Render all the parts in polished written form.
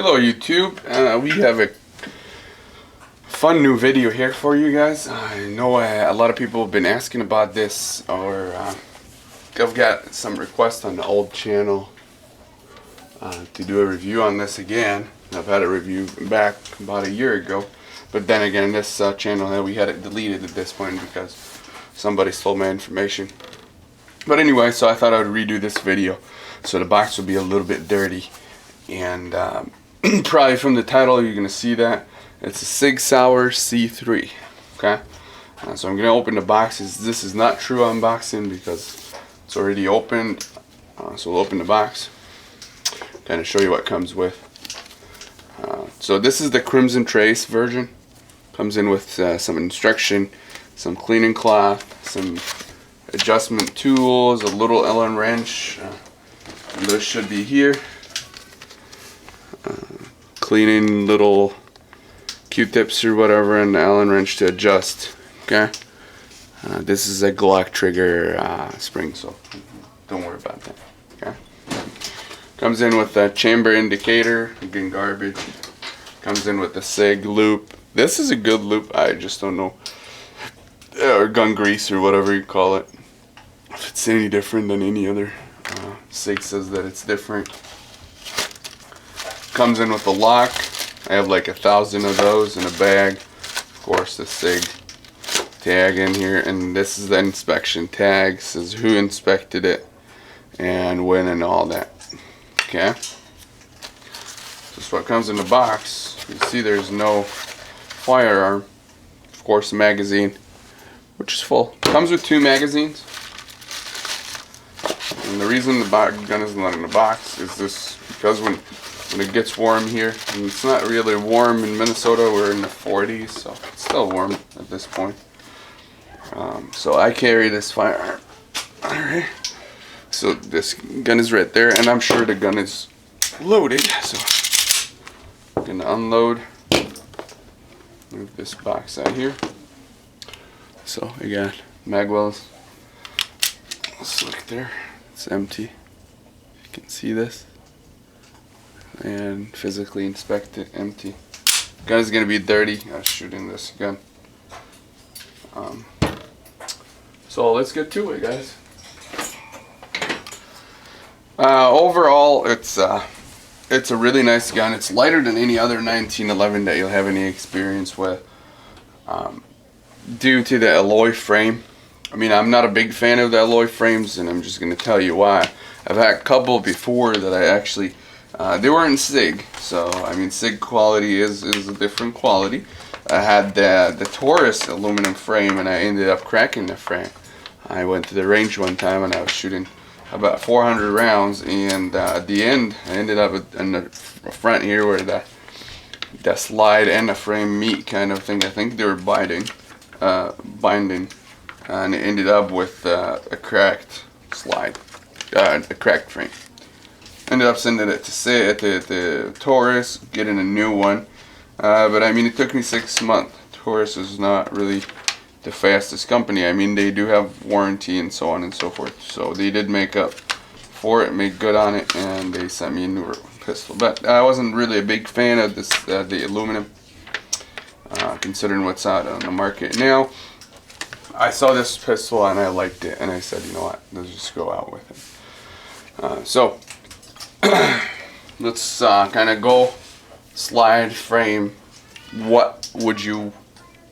Hello YouTube, we have a fun new video here for you guys. I know a lot of people have been asking about this, or I've got some requests on the old channel to do a review on this again. I've had a review back about a year ago, but then again this channel, we had it deleted at this point because somebody stole my information. But anyway, so I thought I would redo this video so the box would be a little bit dirty. And probably from the title you're going to see that it's a sigsauer C3. Okay, so I'm going to open the boxes. This is not true unboxing because it's already opened. So we'll open the box, kind of show you what comes with. So this is the Crimson Trace version. Comes in with some instruction, some cleaning cloth, some adjustment tools, a little Allen wrench, and this should be here. Cleaning little Q-tips or whatever, and the Allen wrench to adjust. Okay, this is a Glock trigger spring, so don't worry about that. Okay, comes in with a chamber indicator, again garbage. Comes in with a sig loop. This is a good loop. I just don't know, or gun grease or whatever you call it, if it's any different than any other. Sig says that it's different. Comes in with a lock. I have like 1,000 of those in a bag. Of course, the SIG tag in here, and this is the inspection tag. Says who inspected it and when and all that. Okay, this is what comes in the box. You see, there's no firearm. Of course, the magazine, which is full. Comes with 2 magazines. And the reason the gun is not in the box is this because when it gets warm here, and it's not really warm in Minnesota, we're in the 40s, so it's still warm at this point. So I carry this firearm. Alright, so this gun is right there, and I'm sure the gun is loaded, so I'm gonna unload. Move this box out here. So I got mag wells. Let's look there. It's empty. You can see this. And physically inspect it, empty. Gun is gonna be dirty. I was shooting this gun. So let's get to it, guys. Overall, it's a really nice gun. It's lighter than any other 1911 that you'll have any experience with, due to the alloy frame. I mean, I'm not a big fan of the alloy frames, and I'm just gonna tell you why. I've had a couple before that I actually they weren't SIG, so I mean SIG quality is a different quality. I had the Taurus aluminum frame, and I ended up cracking the frame. I went to the range one time and I was shooting about 400 rounds, and at the end I ended up in the front here where the slide and the frame meet kind of thing. I think they were binding, and it ended up with a cracked slide, a cracked frame. Ended up sending it to Taurus, getting a new one. But I mean, it took me 6 months. Taurus is not really the fastest company. I mean, they do have warranty and so on and so forth. So they did make up for it, made good on it, and they sent me a newer pistol. But I wasn't really a big fan of this, the aluminum, considering what's out on the market now. I saw this pistol and I liked it, and I said, you know what, let's just go out with it. So let's kind of go slide frame. What would you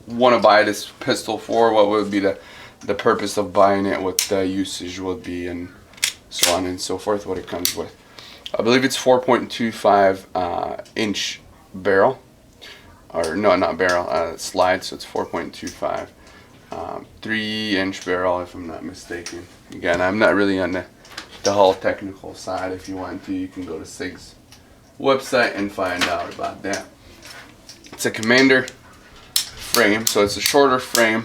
want to buy this pistol for? What would be the purpose of buying it? What the usage would be, and so on and so forth, what it comes with. I believe it's 4.25 inch barrel, or no, not barrel, slide, so it's 4.25 3-inch barrel if I'm not mistaken. Again, I'm not really on the whole technical side. If you want to, you can go to SIG's website and find out about that. It's a Commander frame, so it's a shorter frame.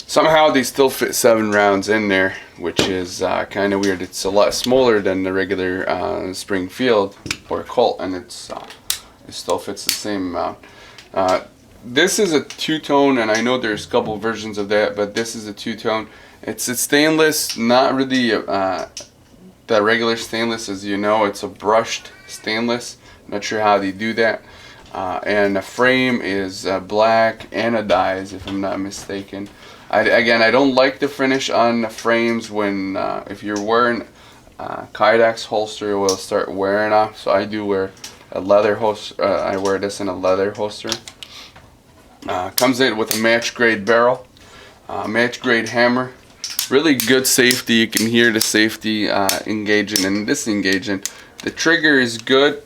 Somehow they still fit 7 rounds in there, which is kind of weird. It's a lot smaller than the regular Springfield or Colt, and it still fits the same amount. This is a 2-tone, and I know there's a couple versions of that, but this is a 2-tone. It's a stainless, not really the regular stainless, as you know. It's a brushed stainless. Not sure how they do that. And the frame is black anodized, if I'm not mistaken. Again, I don't like the finish on the frames when if you're wearing Kydex holster, it will start wearing off. So I do wear a leather holster. I wear this in a leather holster. Comes in with a match grade barrel, match grade hammer. Really good safety. You can hear the safety engaging and disengaging. The trigger is good.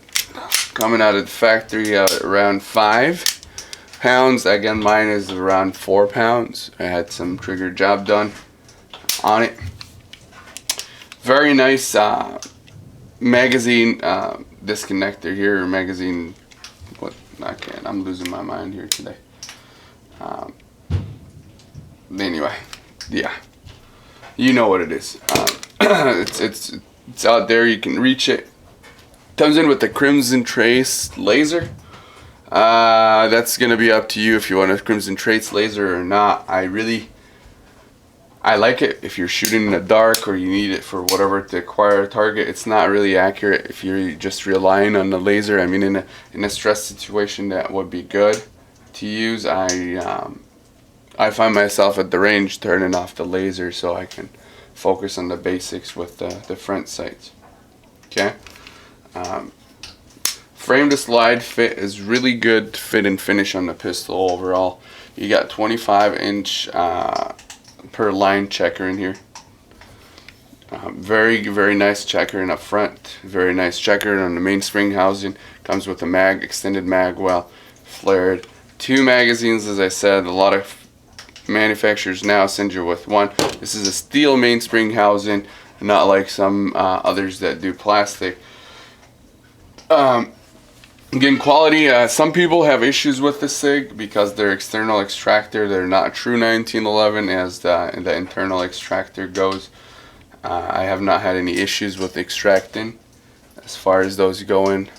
Coming out of the factory around 5 pounds. Again, mine is around 4 pounds. I had some trigger job done on it. Very nice magazine disconnector here. Magazine. What? I can't. I'm losing my mind here today. Anyway, yeah, you know what it is. It's out there. You can reach it. Comes in with the Crimson Trace laser. That's gonna be up to you if you want a Crimson Trace laser or not. I like it if you're shooting in the dark or you need it for whatever to acquire a target. It's not really accurate if you're just relying on the laser. I mean, in a stress situation, that would be good to use. I find myself at the range turning off the laser so I can focus on the basics with the front sights. Okay. Frame to slide fit is really good fit and finish on the pistol overall. You got 25-inch per line checker in here. Very nice checker in up front. Very nice checker on the mainspring housing. Comes with a extended mag well, flared. 2 magazines, as I said. A lot of manufacturers now send you with 1. This is a steel mainspring housing, not like some others that do plastic. Again, quality. Some people have issues with the SIG because their external extractor, they're not true 1911 as the internal extractor goes. I have not had any issues with extracting as far as those going.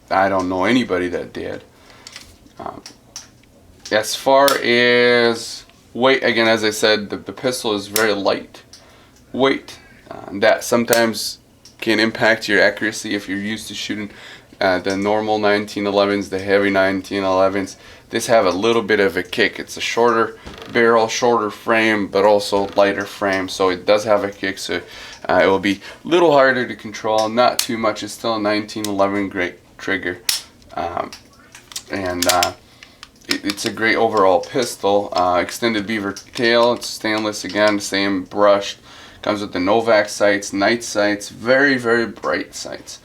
I don't know anybody that did. As far as weight, again, as I said, the pistol is very light weight. That sometimes can impact your accuracy if you're used to shooting the normal 1911s, the heavy 1911s. This have a little bit of a kick. It's a shorter barrel, shorter frame, but also lighter frame, so it does have a kick. So it will be a little harder to control. Not too much. It's still a 1911 great trigger, it's a great overall pistol. Extended beaver tail. It's stainless again, same brushed. Comes with the Novak sights, night sights, very bright sights.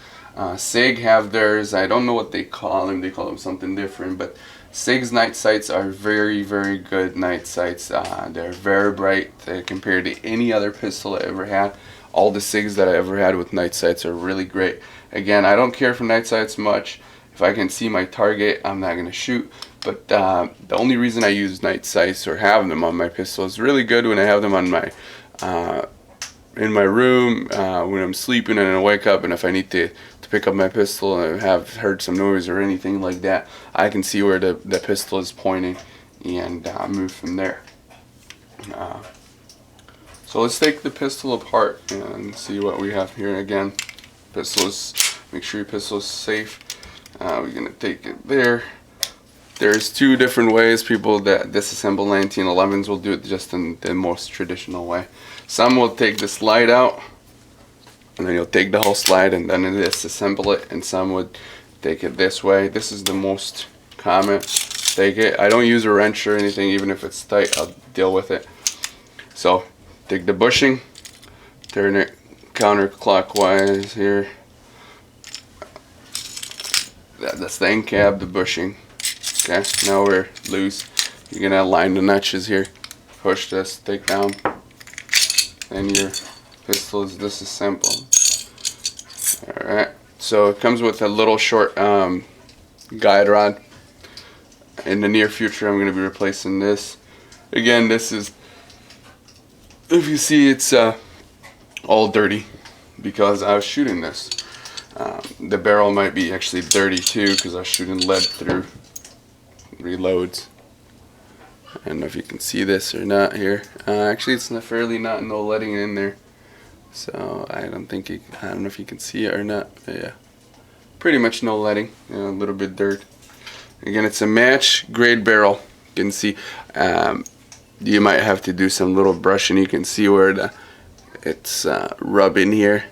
SIG have theirs. I don't know what they call them. They call them something different, but SIG's night sights are very good night sights. They're very bright compared to any other pistol I ever had. All the SIGs that I ever had with night sights are really great. Again, I don't care for night sights much. If I can see my target, I'm not going to shoot. But the only reason I use night sights or have them on my pistol is really good when I have them on my in my room when I'm sleeping and I wake up, and if I need to pick up my pistol and I have heard some noise or anything like that, I can see where the pistol is pointing and move from there. So let's take the pistol apart and see what we have here. Again, make sure your pistol is safe. We're going to take it there. There's 2 different ways people that disassemble 1911s will do it, just in the most traditional way. Some will take the slide out, and then you'll take the whole slide and then disassemble it, and some would take it this way. This is the most common. Take it. I don't use a wrench or anything. Even if it's tight, I'll deal with it. So take the bushing, turn it counterclockwise here. That's the end cap, the bushing. Okay, now we're loose. You're gonna align the notches here. Push this, take down, and your pistol is disassembled. Alright, so it comes with a little short guide rod. In the near future, I'm gonna be replacing this. Again, this is, if you see, it's all dirty because I was shooting this. The barrel might be actually dirty too because I was shooting lead through reloads. I don't know if you can see this or not here. Actually, it's fairly no leading in there, so I don't know if you can see it or not. But yeah, pretty much no leading, a little bit dirt. Again, it's a match grade barrel. You can see you might have to do some little brushing. You can see where it's rubbing here.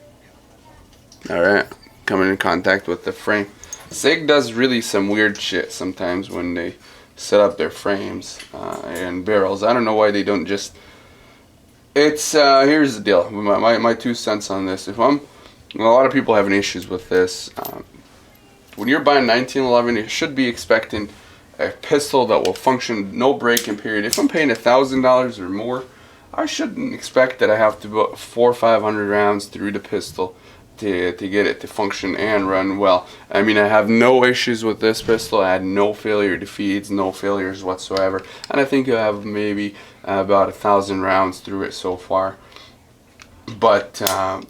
Alright, coming in contact with the frame. Sig does really some weird shit sometimes when they set up their frames and barrels. I don't know why they don't just... It's here's the deal. My 2 cents on this. A lot of people having issues with this. When you're buying 1911, you should be expecting a pistol that will function no break-in period. If I'm paying $1,000 or more, I shouldn't expect that I have to put 400 or 500 rounds through the pistol to get it to function and run well. I mean, I have no issues with this pistol. I had no failure to feeds, no failures whatsoever, and I think I have maybe about 1,000 rounds through it so far. But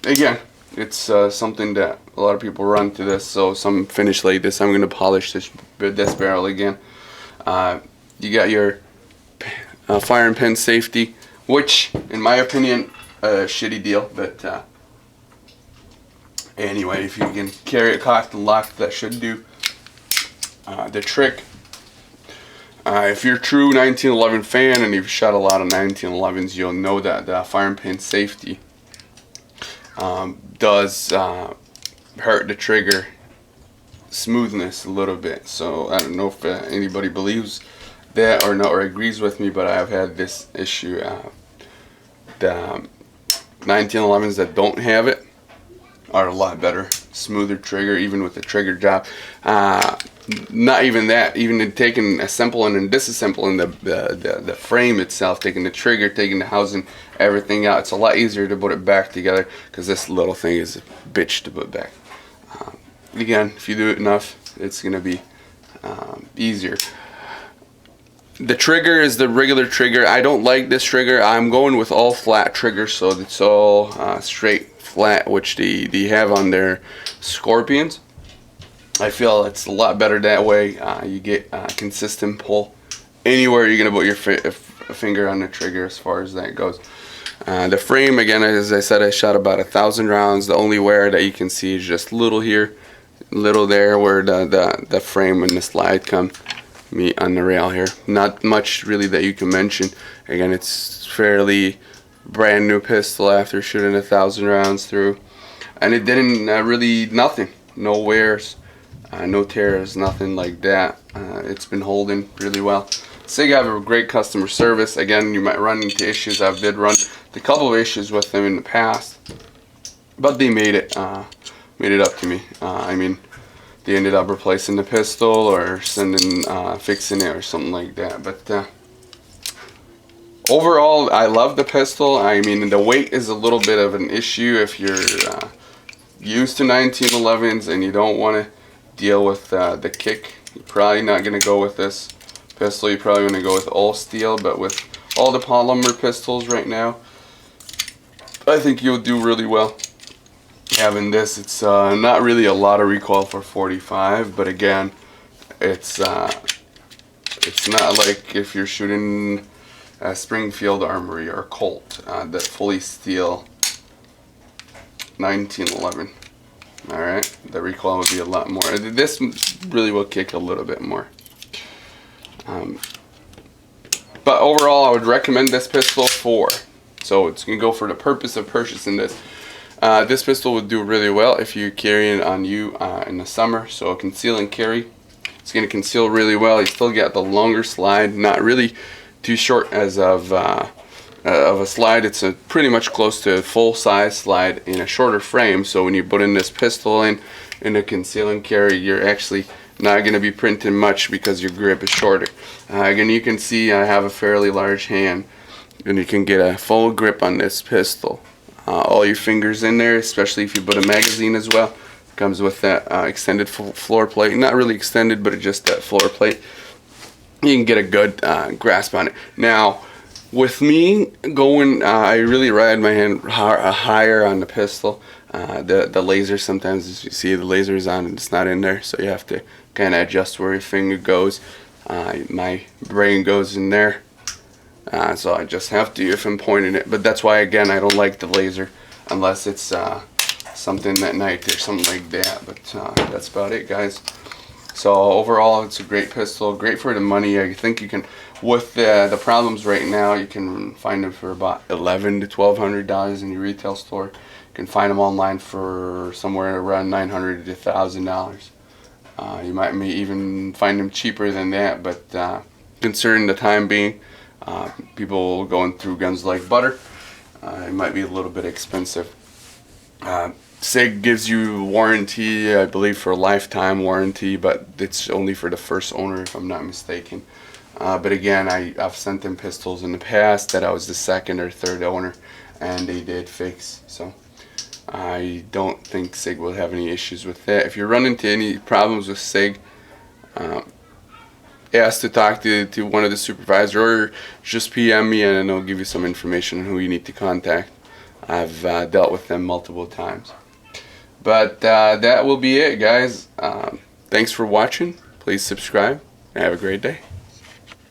again, it's something that a lot of people run to this. So some finish like this, I'm going to polish this barrel again. You got your fire and pin safety, which in my opinion a shitty deal, but anyway, if you can carry it cocked and locked, that should do the trick. If you're a true 1911 fan and you've shot a lot of 1911s, you'll know that the fire and pin safety does hurt the trigger smoothness a little bit. So I don't know if anybody believes that or not, or agrees with me, but I've had this issue. The 1911s that don't have it are a lot better, smoother trigger, even with the trigger job. Not even that, even in taking assembling and disassembling the frame itself, taking the trigger, taking the housing, everything out, it's a lot easier to put it back together, because this little thing is a bitch to put back. Again, if you do it enough, it's going to be easier. The trigger is the regular trigger. I don't like this trigger. I'm going with all flat triggers, so it's all straight flat, which they have on their Scorpions. I feel it's a lot better that way. You get consistent pull anywhere you're going to put your finger on the trigger as far as that goes. The frame, again, as I said, I shot about 1,000 rounds. The only wear that you can see is just little here, little there, where the frame and the slide come meet on the rail here. Not much really that you can mention. Again, it's fairly brand new pistol after shooting 1,000 rounds through, and it didn't really nothing, no wears, no tears, nothing like that. It's been holding really well. Sig have a great customer service. Again, you might run into issues. I did run a couple of issues with them in the past, but they made it up to me. I mean, they ended up replacing the pistol or fixing it or something like that. But overall, I love the pistol. I mean, the weight is a little bit of an issue if you're used to 1911s and you don't want to deal with the kick. You're probably not going to go with this pistol. You're probably going to go with all steel, but with all the polymer pistols right now, I think you'll do really well having this. It's not really a lot of recoil for 45, but again, it's not like if you're shooting a Springfield Armory or Colt, that fully steel 1911. Alright, the recoil would be a lot more. This really will kick a little bit more. But overall, I would recommend this pistol so it's going to go for the purpose of purchasing this. This pistol would do really well if you carry it on you in the summer. So conceal and carry. It's going to conceal really well. You still got the longer slide, not really too short as of a slide. It's pretty much close to a full size slide in a shorter frame. So when you put in this pistol in a conceal and carry, you're actually not going to be printing much because your grip is shorter. Again, you can see I have a fairly large hand, and you can get a full grip on this pistol. All your fingers in there, especially if you put a magazine as well. Comes with that extended floor plate. Not really extended, but just that floor plate. You can get a good grasp on it. Now, with me going, I really ride my hand higher on the pistol. The laser, sometimes as you see the laser is on and it's not in there, so you have to kind of adjust where your finger goes. My brain goes in there, so I just have to if I'm pointing it. But that's why, again, I don't like the laser unless it's something at night or something like that. But that's about it, guys. So overall, it's a great pistol, great for the money. I think you can, with the problems right now, you can find them for about $1,100 to $1,200 in your retail store. You can find them online for somewhere around $900 to $1,000. You might even find them cheaper than that, but considering the time being, people going through guns like butter, it might be a little bit expensive. SIG gives you warranty, I believe, for a lifetime warranty, but it's only for the first owner, if I'm not mistaken. But again, I've sent them pistols in the past that I was the second or third owner, and they did fix. So I don't think SIG will have any issues with that. If you run into any problems with SIG, ask to talk to one of the supervisors, or just PM me and I'll give you some information on who you need to contact. I've dealt with them multiple times. But that will be it, guys. Thanks for watching. Please subscribe and have a great day.